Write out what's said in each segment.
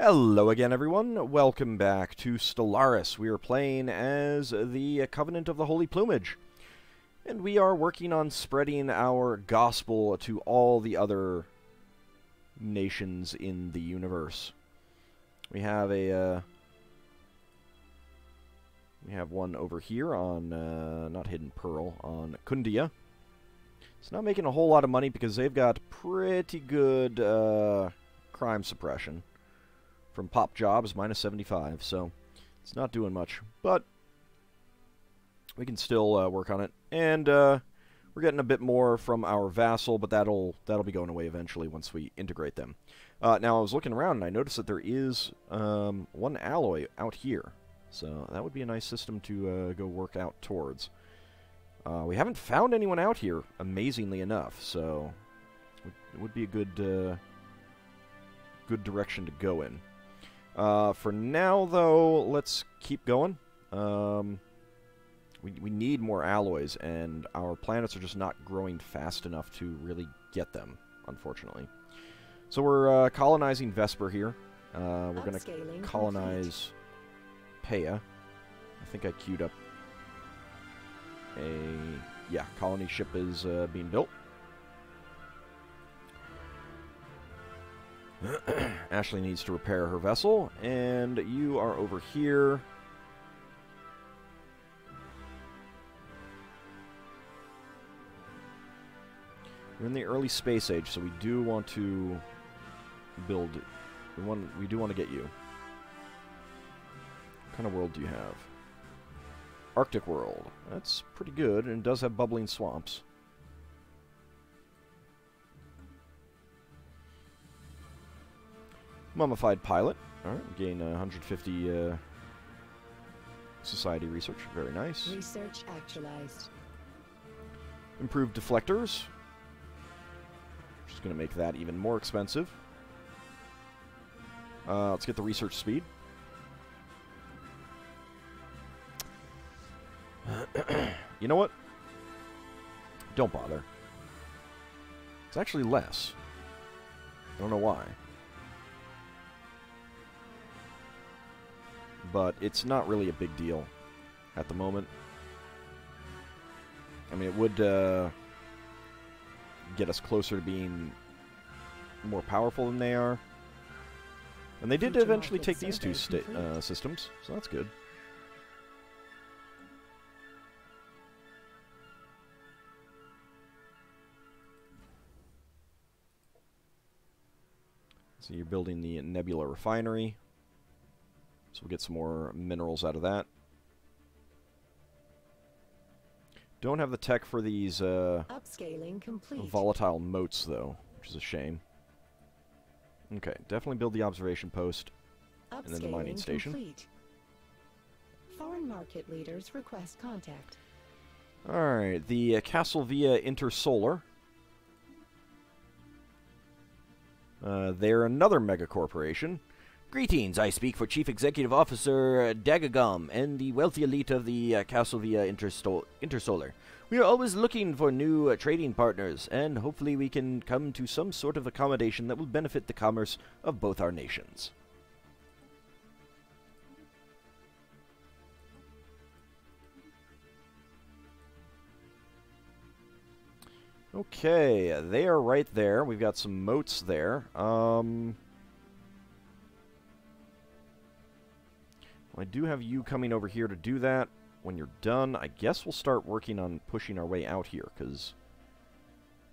Hello again, everyone. Welcome back to Stellaris. We are playing as the Covenant of the Holy Plumage. And we are working on spreading our gospel to all the other nations in the universe. We have one over here on, not Hidden Pearl, on Kundia. It's not making a whole lot of money because they've got pretty good crime suppression. From pop jobs, minus 75, so it's not doing much. But we can still work on it. And we're getting a bit more from our vassal, but that'll be going away eventually once we integrate them. Now, I was looking around, and I noticed that there is one alloy out here. So that would be a nice system to go work out towards. We haven't found anyone out here, amazingly enough, so it would be a good direction to go in. For now, though, let's keep going. We need more alloys, and our planets are just not growing fast enough to really get them, unfortunately. So we're colonizing Vesper here. We're going to colonize Peia. I think I queued up yeah, colony ship is being built. Ashley needs to repair her vessel, and you are over here. We're in the early space age, so we do want to build. We do want to get you. What kind of world do you have? Arctic world. That's pretty good, and it does have bubbling swamps. Mummified pilot. Alright, gain 150 society research. Very nice. Research actualized. Improved deflectors. Just going to make that even more expensive. Let's get the research speed. You know what? Don't bother. It's actually less. I don't know why. But it's not really a big deal at the moment. I mean, it would get us closer to being more powerful than they are. And they did eventually take these two systems, so that's good. So you're building the Nebula Refinery. So we'll get some more minerals out of that. Don't have the tech for these upscaling complete. Volatile moats, though, which is a shame. Okay, definitely build the observation post and then the mining station. Complete. Foreign market leaders request contact. Alright, the Castle via Intersolar. They're another mega corporation. Greetings, I speak for Chief Executive Officer Dagagum and the wealthy elite of the Castlevia Intersolar. We are always looking for new trading partners, and hopefully we can come to some sort of accommodation that will benefit the commerce of both our nations. Okay, they are right there. We've got some moats there. I do have you coming over here to do that. When you're done, I guess we'll start working on pushing our way out here, because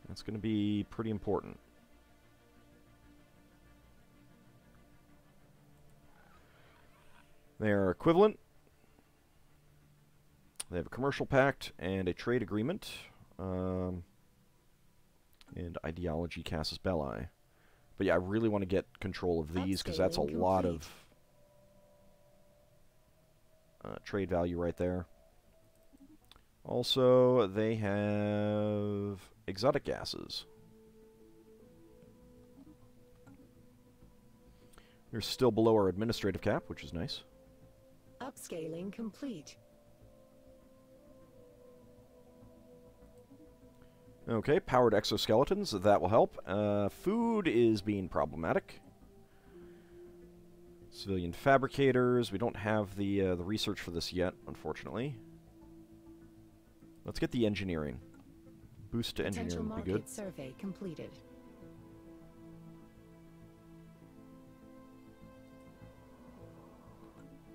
that's going to be pretty important. They're equivalent. They have a commercial pact and a trade agreement. And ideology casus belli. But yeah, I really want to get control of these, because that's a lot of trade value right there. Also, they have exotic gases. We're still below our administrative cap, which is nice. Upscaling complete. Okay, powered exoskeletons, that will help. Food is being problematic. Civilian fabricators. We don't have the research for this yet, unfortunately. Let's get the engineering. Boost to engineering would be good. Survey completed.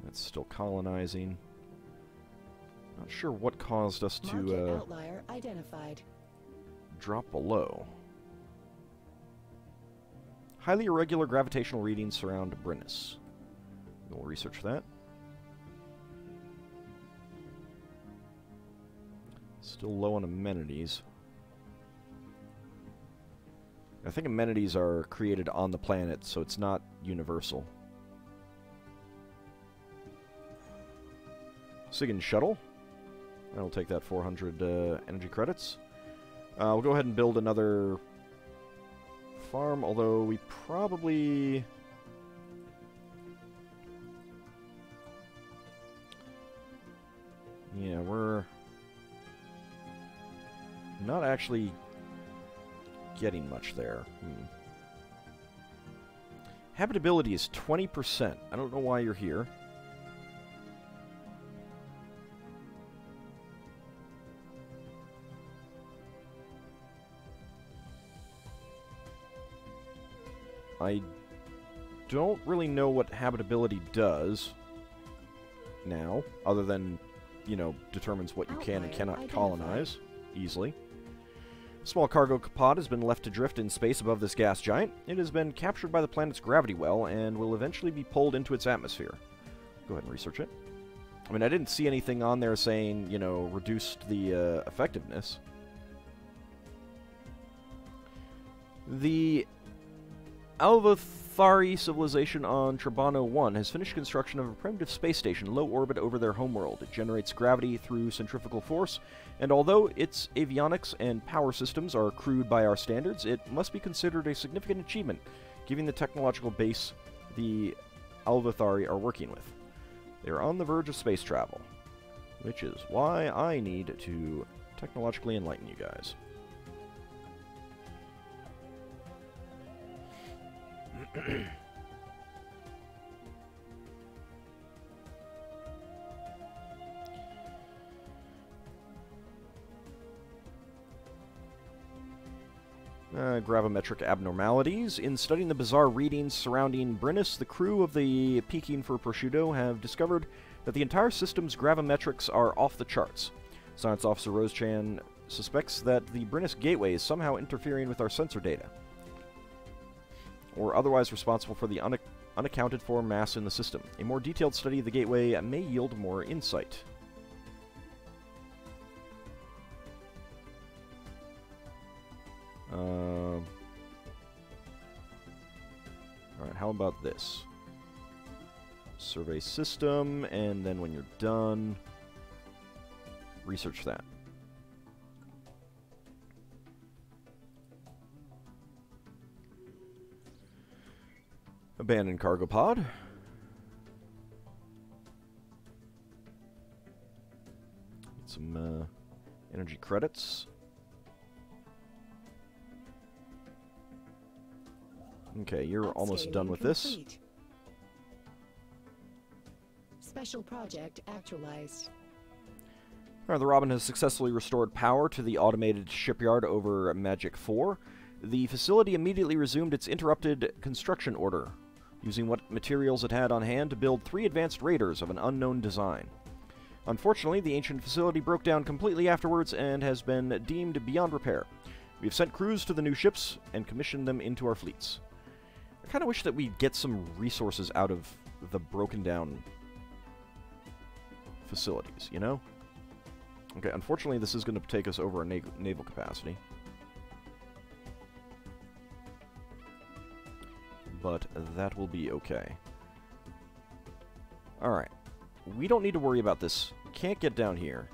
It's still colonizing. Not sure what caused us to outlier identified. Drop below. Highly irregular gravitational readings surround Brennus. We'll research that. Still low on amenities. I think amenities are created on the planet, so it's not universal. Sigan Shuttle. That'll take that 400 energy credits. We'll go ahead and build another farm, although we probably... Yeah, we're not actually getting much there. Habitability is 20%. I don't know why you're here. I don't really know what habitability does now, other than, you know, determines what you can and cannot colonize easily. A small cargo pod has been left to drift in space above this gas giant. It has been captured by the planet's gravity well and will eventually be pulled into its atmosphere. Go ahead and research it. I mean, I didn't see anything on there saying, you know, reduced the effectiveness. The Alvathari civilization on Trabano 1 has finished construction of a primitive space station low orbit over their homeworld. It generates gravity through centrifugal force, and although its avionics and power systems are crude by our standards, it must be considered a significant achievement, given the technological base the Alvathari are working with. They are on the verge of space travel, which is why I need to technologically enlighten you guys. Gravimetric abnormalities. In studying the bizarre readings surrounding Brennus, the crew of the Peking for Prosciutto have discovered that the entire system's gravimetrics are off the charts. Science Officer Rose-chan suspects that the Brennus gateway is somehow interfering with our sensor data, or otherwise responsible for the unaccounted for mass in the system. A more detailed study of the gateway may yield more insight. Alright, how about this? Survey system, and then when you're done, research that. Abandoned cargo pod. Get some energy credits. Okay, you're almost done with this. Special project actualized. Alright, the Robin has successfully restored power to the automated shipyard over Magic 4. The facility immediately resumed its interrupted construction order, using what materials it had on hand to build 3 advanced raiders of an unknown design. Unfortunately, the ancient facility broke down completely afterwards and has been deemed beyond repair. We have sent crews to the new ships and commissioned them into our fleets. I kind of wish that we'd get some resources out of the broken down facilities, you know? Okay, unfortunately this is going to take us over our naval capacity. But that will be okay. Alright. We don't need to worry about this. Can't get down here.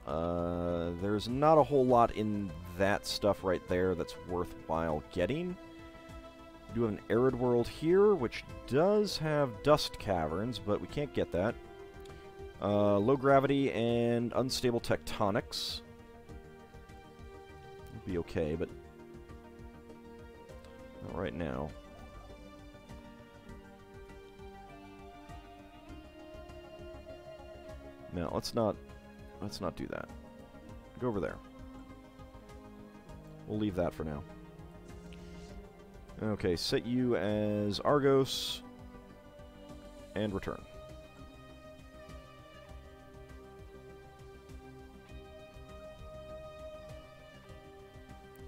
There's not a whole lot in that stuff right there that's worthwhile getting. We do have an arid world here, which does have dust caverns, but we can't get that. Low gravity and unstable tectonics. It'll be okay, but not right now. No, let's not do that. Go over there. We'll leave that for now. Okay, set you as Argos and return.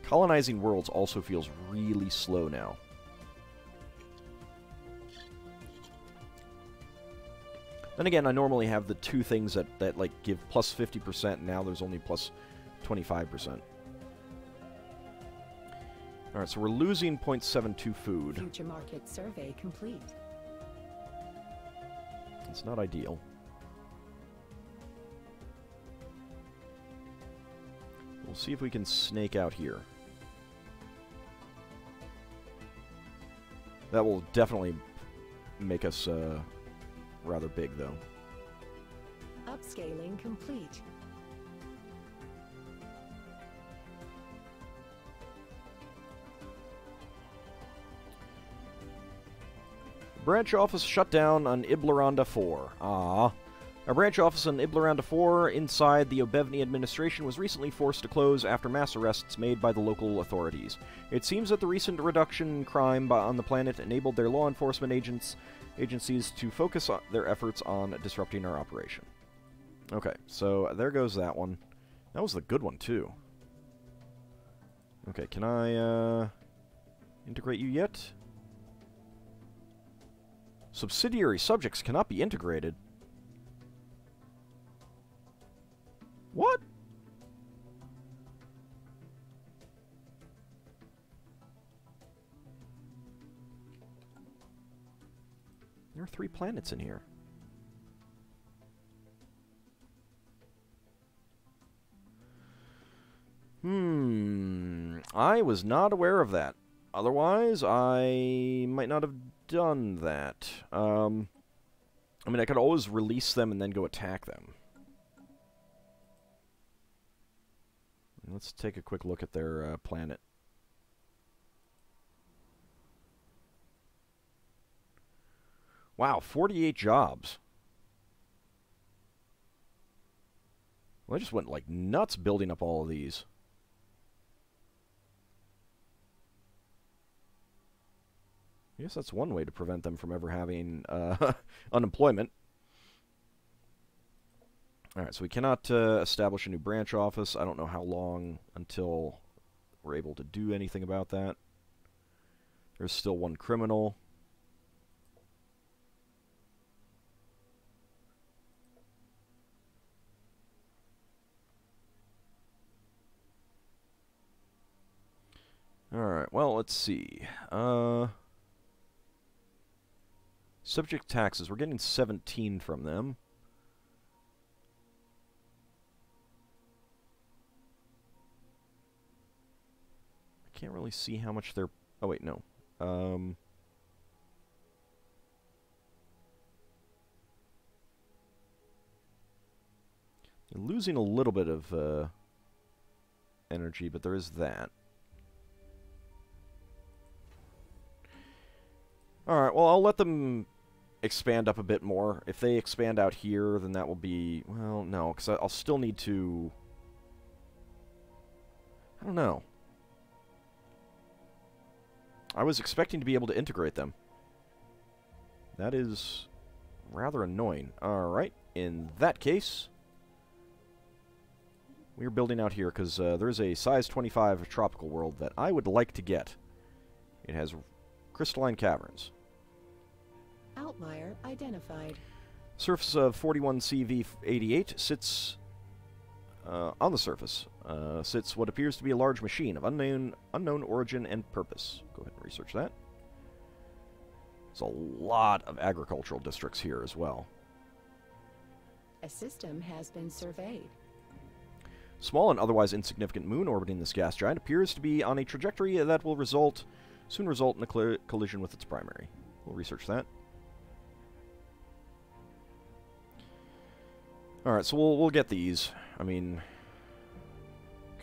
Colonizing worlds also feels really slow now. Then again, I normally have the two things that like give plus 50%, and now there's only plus 25%. Alright, so we're losing 0.72 food. Future market survey complete. It's not ideal. We'll see if we can snake out here. That will definitely make us rather big, though. Upscaling complete. Branch office shut down on Iblaranda 4. Ah. Our branch office on Iblaranda 4 inside the Obevni administration was recently forced to close after mass arrests made by the local authorities. It seems that the recent reduction in crime on the planet enabled their law enforcement agencies to focus their efforts on disrupting our operation. Okay, so there goes that one. That was the good one, too. Okay, can I integrate you yet? Subsidiary subjects cannot be integrated. What? There are 3 planets in here. I was not aware of that. Otherwise, I might not have done that. I mean, I could always release them and then go attack them. Let's take a quick look at their planet. Wow, 48 jobs. Well, I just went like nuts building up all of these. I guess that's one way to prevent them from ever having unemployment. Alright, so we cannot establish a new branch office. I don't know how long until we're able to do anything about that. There's still 1 criminal. Alright, well, let's see. Subject taxes. We're getting 17 from them. Can't really see how much they're... Oh, wait, no. They're losing a little bit of energy, but there is that. Alright, well, I'll let them expand up a bit more. If they expand out here, then that will be... Well, no, because I'll still need to... I don't know. I was expecting to be able to integrate them. That is rather annoying. Alright, in that case, we're building out here because there's a size 25 tropical world that I would like to get. It has crystalline caverns. Outlier identified. Surface of 41 CV88 sits on the surface. Sits what appears to be a large machine of unknown origin and purpose. Go ahead and research that. There's a lot of agricultural districts here as well. A system has been surveyed. Small and otherwise insignificant moon orbiting this gas giant appears to be on a trajectory that will soon result in a collision with its primary. We'll research that. Alright, so we'll get these. I mean,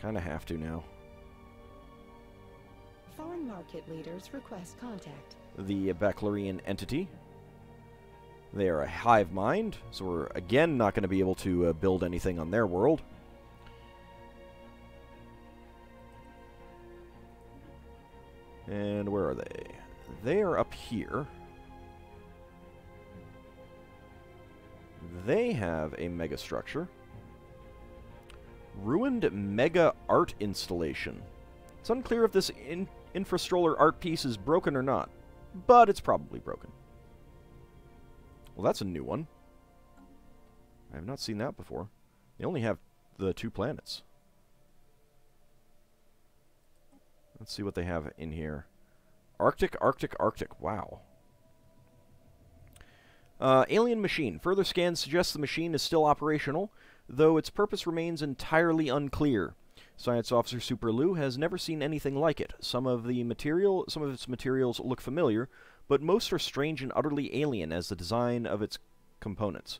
kind of have to now. Foreign market leaders request contact. The Baclarian entity. They are a hive mind, so we're again not going to be able to build anything on their world. And where are they? They are up here. They have a mega structure. Ruined mega art installation. It's unclear if this infrastroller art piece is broken or not, but it's probably broken. Well, that's a new one. I have not seen that before. They only have the 2 planets. Let's see what they have in here. Arctic, Arctic, Arctic. Wow. Alien machine. Further scans suggest the machine is still operational, though its purpose remains entirely unclear. Science Officer Super Lou has never seen anything like it. Some of its materials look familiar, but most are strange and utterly alien as the design of its components.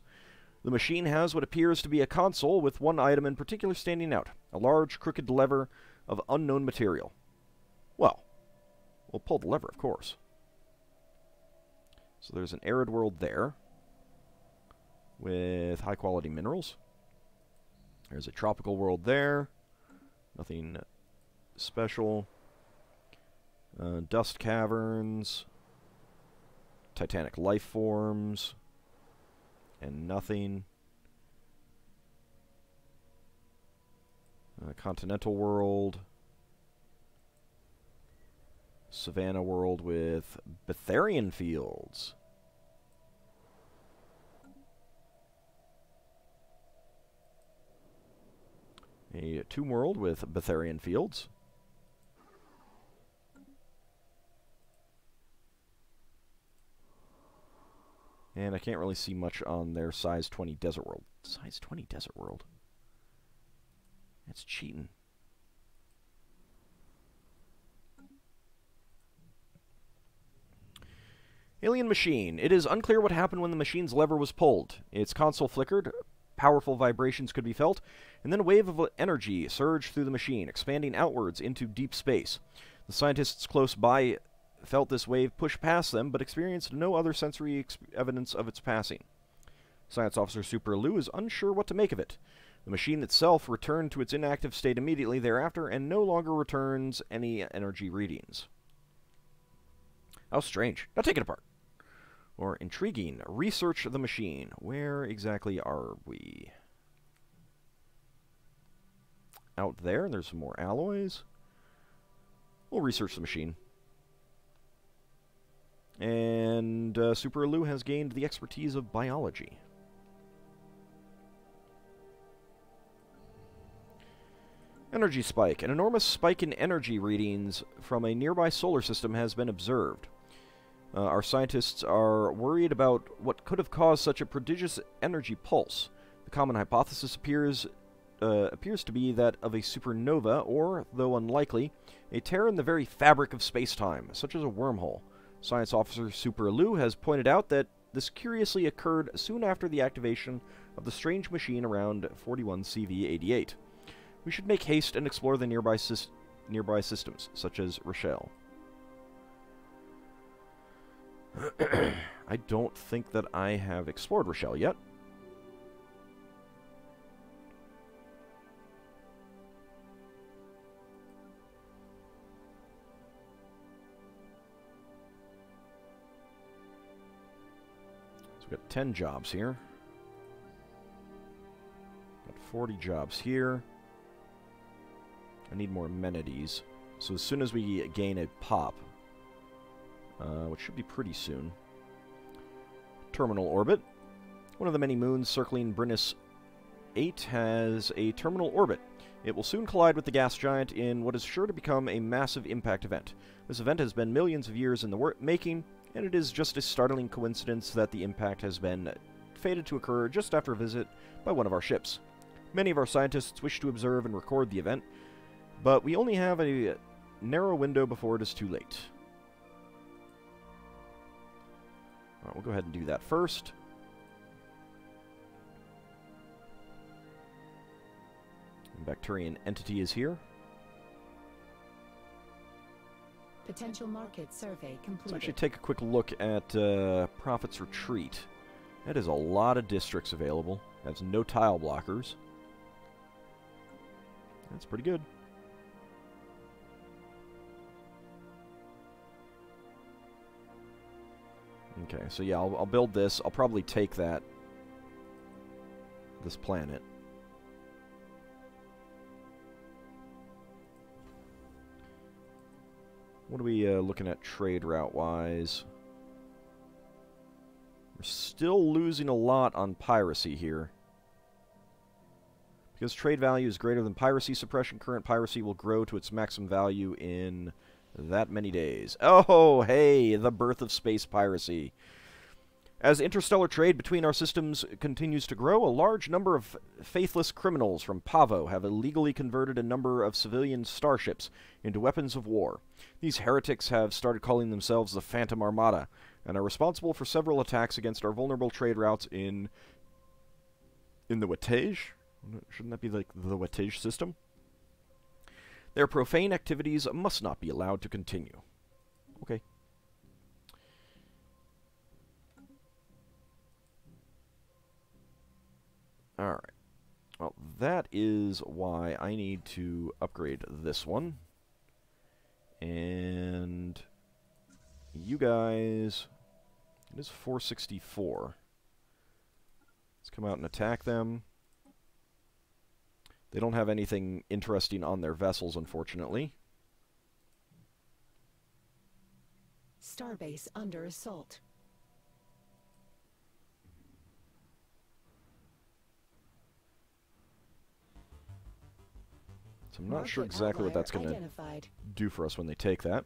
The machine has what appears to be a console, with one item in particular standing out, a large, crooked lever of unknown material. Well, we'll pull the lever, of course. So there's an arid world there, with high-quality minerals. There's a tropical world there. Nothing special. Dust caverns. Titanic life forms. And nothing. Continental world. Savannah world with Betharian fields. A tomb world with Betharian fields. And I can't really see much on their size 20 desert world. Size 20 desert world? That's cheating. Alien machine. It is unclear what happened when the machine's lever was pulled. Its console flickered, powerful vibrations could be felt, and then a wave of energy surged through the machine, expanding outwards into deep space. The scientists close by felt this wave push past them, but experienced no other sensory evidence of its passing. Science Officer Super Lou is unsure what to make of it. The machine itself returned to its inactive state immediately thereafter, and no longer returns any energy readings. How strange. Now take it apart. Or intriguing. Research the machine. Where exactly are we? Out there. There's some more alloys. We'll research the machine. And Super Lou has gained the expertise of biology. Energy spike. An enormous spike in energy readings from a nearby solar system has been observed. Our scientists are worried about what could have caused such a prodigious energy pulse. The common hypothesis appears to be that of a supernova, or, though unlikely, a tear in the very fabric of space-time, such as a wormhole. Science Officer Super Lou has pointed out that this curiously occurred soon after the activation of the strange machine around 41 CV-88. We should make haste and explore the nearby systems, such as Rochelle. I don't think that I have explored Rochelle yet. So we've got 10 jobs here. Got 40 jobs here. I need more amenities. So as soon as we gain a pop, which should be pretty soon. Terminal orbit. One of the many moons circling Brennus 8 has a terminal orbit. It will soon collide with the gas giant in what is sure to become a massive impact event. This event has been millions of years in the making, and it is just a startling coincidence that the impact has been fated to occur just after a visit by one of our ships. Many of our scientists wish to observe and record the event, but we only have a narrow window before it is too late. Alright, we'll go ahead and do that first. Bacterian entity is here. Potential market survey completed. Let's actually take a quick look at Prophet's Retreat. That is a lot of districts available. That's no tile blockers. That's pretty good. Okay, so yeah, I'll build this. I'll probably take this planet. What are we looking at trade route-wise? We're still losing a lot on piracy here. Because trade value is greater than piracy suppression, current piracy will grow to its maximum value in that many days. Oh, hey, the birth of space piracy. As interstellar trade between our systems continues to grow, a large number of faithless criminals from Pavo have illegally converted a number of civilian starships into weapons of war. These heretics have started calling themselves the Phantom Armada, and are responsible for several attacks against our vulnerable trade routes in the Wattage? Shouldn't that be like the Wattage system? Their profane activities must not be allowed to continue. Okay. Alright. Well, that is why I need to upgrade this one. And you guys... It is 464. Let's come out and attack them. They don't have anything interesting on their vessels, unfortunately. Starbase under assault. So I'm not sure exactly what that's going to do for us when they take that.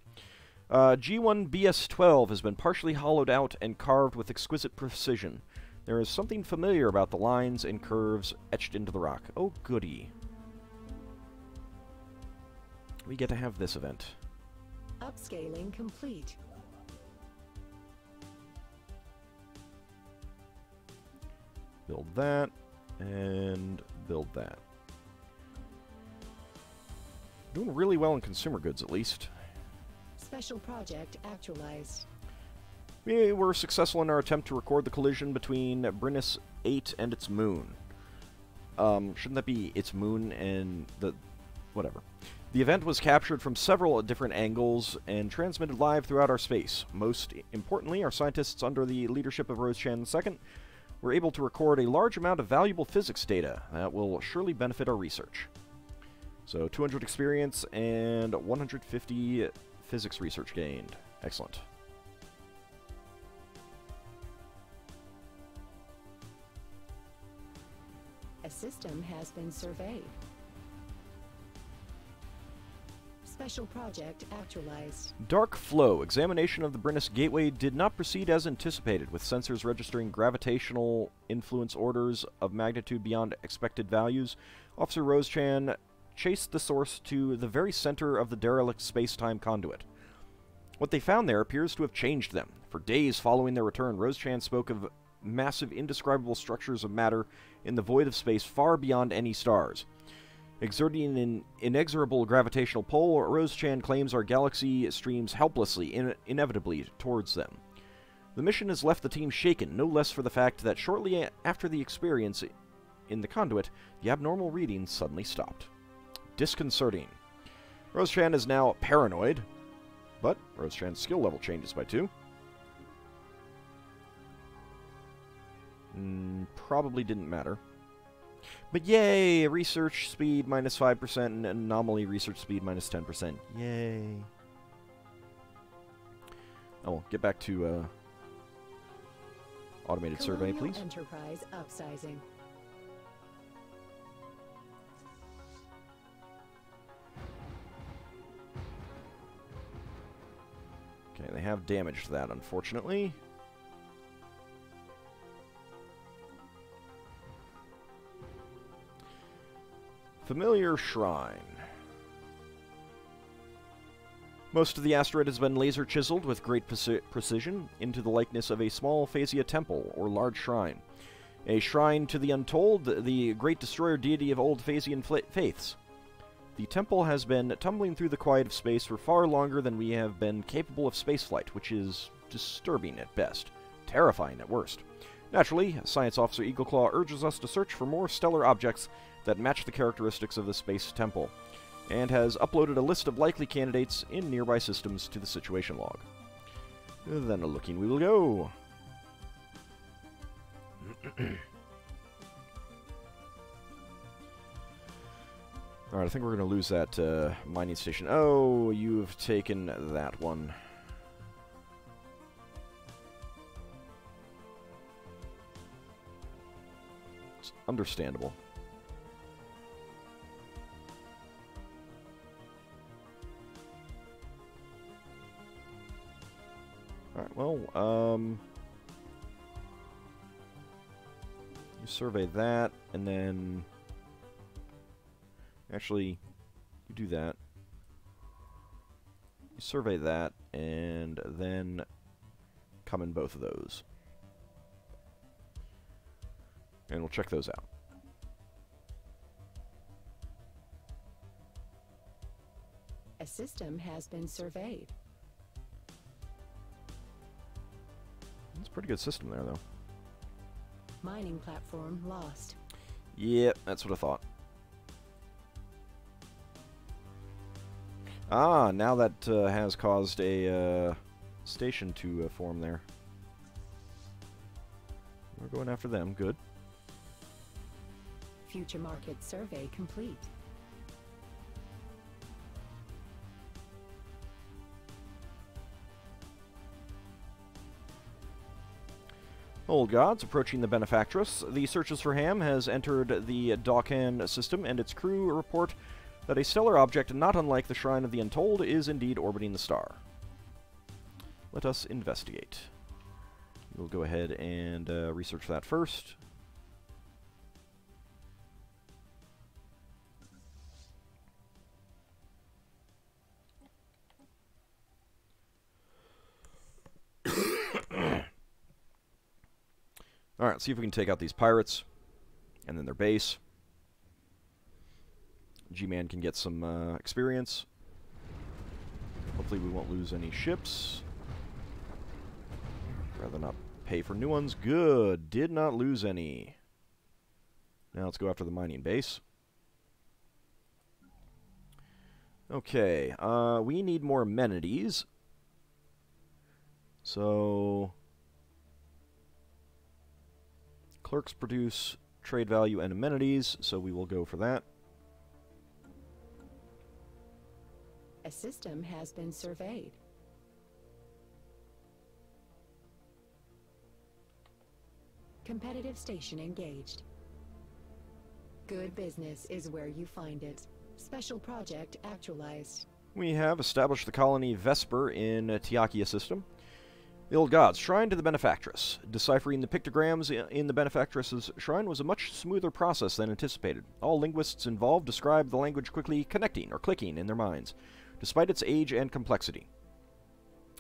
G1 BS-12 has been partially hollowed out and carved with exquisite precision. There is something familiar about the lines and curves etched into the rock. Oh, goody. We get to have this event. Upscaling complete. Build that, and build that. Doing really well in consumer goods, at least. Special project actualized. We were successful in our attempt to record the collision between Brennus 8 and its moon. Shouldn't that be its moon and the... whatever. The event was captured from several different angles and transmitted live throughout our space. Most importantly, our scientists under the leadership of Rose Chan II were able to record a large amount of valuable physics data that will surely benefit our research. So 200 experience and 150 physics research gained. Excellent. A system has been surveyed. Special project actualized. Dark Flow. Examination of the Brennus Gateway did not proceed as anticipated, with sensors registering gravitational influence orders of magnitude beyond expected values. Officer Rose-chan chased the source to the very center of the derelict space-time conduit. What they found there appears to have changed them. For days following their return, Rose-chan spoke of massive, indescribable structures of matter in the void of space far beyond any stars. Exerting an inexorable gravitational pull, Rose-chan claims our galaxy streams helplessly, inevitably, towards them. The mission has left the team shaken, no less for the fact that shortly after the experience in the conduit, the abnormal readings suddenly stopped. Disconcerting. Rose-chan is now paranoid, but Rose-chan's skill level changes by 2. Probably didn't matter. But yay! Research speed minus 5% and anomaly research speed minus 10%. Yay! Oh, get back to automated survey, please. Enterprise upsizing. Okay, they have damaged that, unfortunately. Familiar Shrine. Most of the asteroid has been laser chiseled with great precision into the likeness of a small Phasia temple, or large shrine. A shrine to the Untold, the great destroyer deity of old Phasian faiths. The temple has been tumbling through the quiet of space for far longer than we have been capable of spaceflight, which is disturbing at best, terrifying at worst. Naturally, Science Officer Eagleclaw urges us to search for more stellar objects that match the characteristics of the space temple, and has uploaded a list of likely candidates in nearby systems to the situation log. Then a looking we will go. Alright, I think we're going to lose that mining station. Oh, you've taken that one. It's understandable. Alright, well, you survey that, and then... Actually, you do that. You survey that, and then come in both of those. And we'll check those out. A system has been surveyed. It's a pretty good system there, though. Mining platform lost. Yep, that's what I thought. Ah, now that has caused a station to form there. We're going after them. Good. Future market survey complete. Old gods approaching the benefactress. The searches for Ham has entered the Dawkan system, and its crew report that a stellar object not unlike the Shrine of the Untold is indeed orbiting the star. Let us investigate. We'll go ahead and research that first. Alright, see if we can take out these pirates, and then their base. G-Man can get some experience. Hopefully we won't lose any ships. Rather not pay for new ones. Good. Did not lose any. Now let's go after the mining base. Okay. We need more amenities. So... Clerks produce trade value and amenities, so we will go for that. A system has been surveyed. Competitive station engaged. Good business is where you find it. Special project actualized. We have established the colony Vesper in Tiakia system. The old gods, shrine to the benefactress. Deciphering the pictograms in the benefactress's shrine was a much smoother process than anticipated. All linguists involved described the language quickly connecting or clicking in their minds, despite its age and complexity.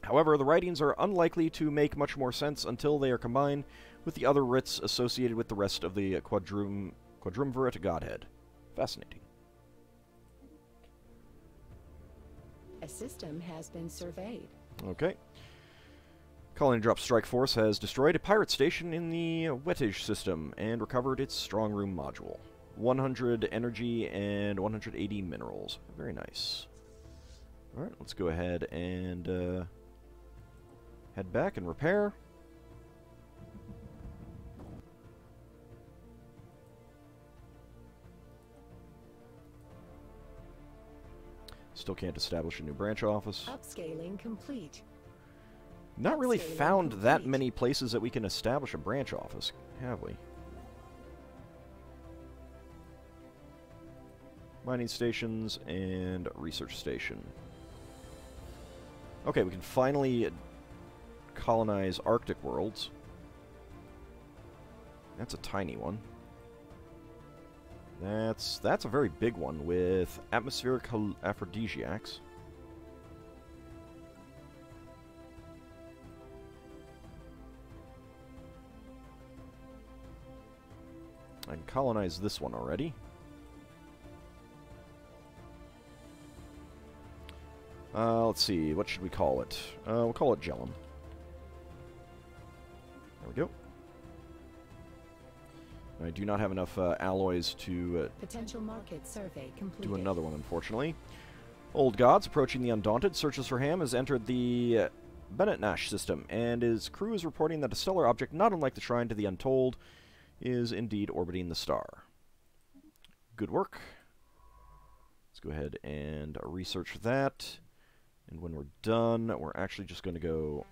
However, the writings are unlikely to make much more sense until they are combined with the other writs associated with the rest of the quadrumvirate godhead. Fascinating. A system has been surveyed. Okay. Colony Drop Strike Force has destroyed a pirate station in the Wettage system and recovered its strong room module. 100 energy and 180 minerals. Very nice. Alright, let's go ahead and head back and repair. Still can't establish a new branch office. Upscaling complete. Not really found that many places that we can establish a branch office, have we? Mining stations and research station. Okay, we can finally colonize Arctic worlds. That's a tiny one. That's a very big one with atmospheric aphrodisiacs. I can colonize this one already. Let's see, what should we call it? We'll call it Jellum. There we go. I do not have enough alloys to Potential market survey completed. do another one, unfortunately. Old Gods, approaching the Undaunted, searches for Ham, has entered the Bennett Nash system, and his crew is reporting that a stellar object not unlike the Shrine to the Untold is indeed orbiting the star. Good work. Let's go ahead and research that. And when we're done, we're actually just going to go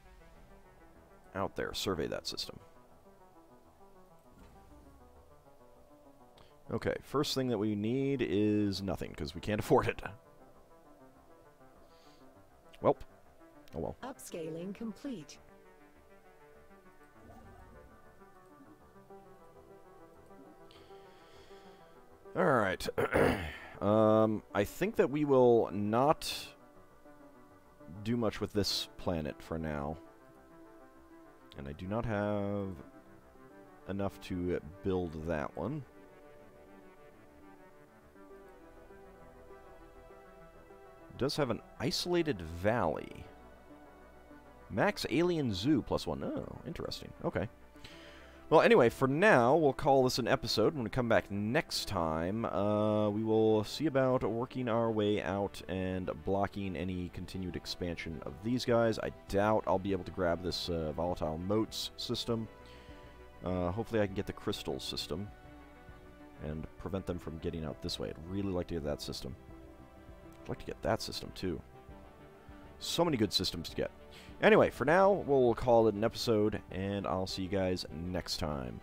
out there, survey that system. Okay, first thing that we need is nothing, because we can't afford it. Welp. Oh well. Upscaling complete. Alright. I think that we will not do much with this planet for now. And I do not have enough to build that one. It does have an isolated valley. Max Alien Zoo +1. Oh, interesting. Okay. Well, anyway, for now, we'll call this an episode. When we come back next time, we will see about working our way out and blocking any continued expansion of these guys. I doubt I'll be able to grab this volatile motes system. Hopefully I can get the crystal system and prevent them from getting out this way. I'd really like to get that system. I'd like to get that system, too. So many good systems to get. Anyway, for now, we'll call it an episode, and I'll see you guys next time.